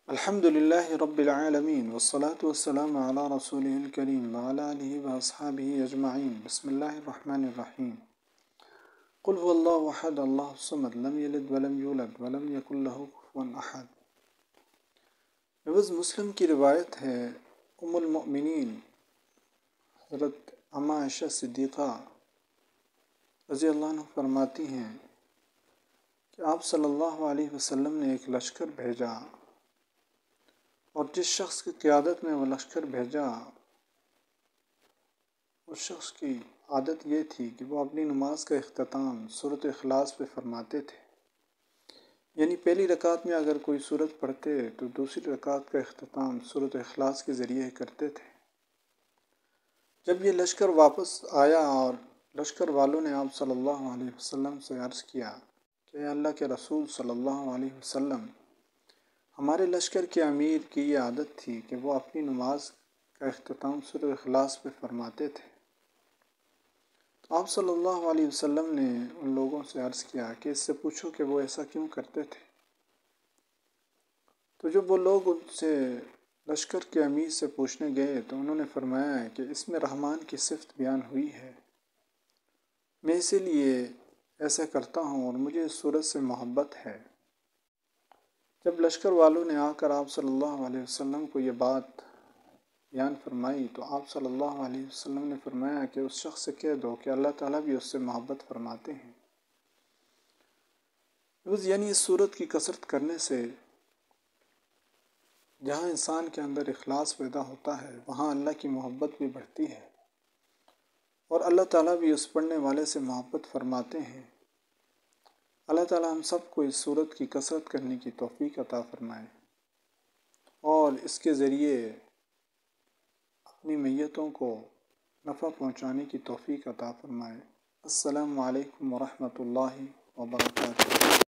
الحمد لله رب العالمين والصلاة والسلام على رسوله الكريم وعلى آله وأصحابه أجمعين. بسم الله الرحمن الرحيم. قل هو الله أحد الله الصمد لم يلد ولم يولد ولم يكن له كفوا أحد. مسلم کی روایت ہے، ام المؤمنین حضرت اماں عائشہ صدیقہ رضی اللہ عنہ فرماتی ہیں کہ آپ صلی اللہ علیہ وسلم نے ایک لشکر بھیجا، اور جس شخص کی قیادت میں وہ لشکر بھیجا اس شخص کی عادت یہ تھی کہ وہ اپنی نماز کا اختتام سورۃ اخلاص پہ فرماتے تھے. یعنی پہلی رکعت میں اگر کوئی سورت پڑھتے تو دوسری رکعت کا اختتام سورۃ اخلاص کے ذریعے کرتے تھے. جب یہ لشکر واپس آیا اور لشکر والوں نے آپ صلی اللہ علیہ وسلم سے عرض کیا کہ اے اللہ کے رسول صلی اللہ علیہ وسلم، ہمارے لشکر کے امیر کی یہ عادت تھی کہ وہ اپنی نماز کا اختتام سورۃ اخلاص پہ فرماتے تھے. تو آپ صلی اللہ علیہ وسلم نے ان لوگوں سے عرض کیا کہ اس سے پوچھو کہ وہ ایسا کیوں کرتے تھے. تو جب وہ لوگ ان سے لشکر کے امیر سے پوچھنے گئے تو انہوں نے فرمایا کہ اس میں رحمان کی صفت بیان ہوئی ہے، میں اسی لیے ایسا کرتا ہوں اور مجھے اس صورت سے محبت ہے. جب لشکر والوں نے آ کر آپ صلی اللہ علیہ وسلم کو یہ بات بیان فرمائی تو آپ صلی اللہ علیہ وسلم نے فرمایا کہ اس شخص سے کہہ دو کہ اللہ تعالیٰ بھی اس سے محبت فرماتے ہیں. یعنی اس صورت کی کثرت کرنے سے جہاں انسان کے اندر اخلاص پیدا ہوتا ہے وہاں اللہ کی محبت بھی بڑھتی ہے، اور اللہ تعالیٰ بھی اس پڑھنے والے سے محبت فرماتے ہیں. اللہ تعالیٰ ہم سب کو اس صورت کی کثرت کرنے کی توفیق عطا فرمائے اور اس کے ذریعے اپنی میتوں کو نفع پہنچانے کی توفیق عطا فرمائے. السلام علیکم ورحمۃ اللہ وبرکاتہ.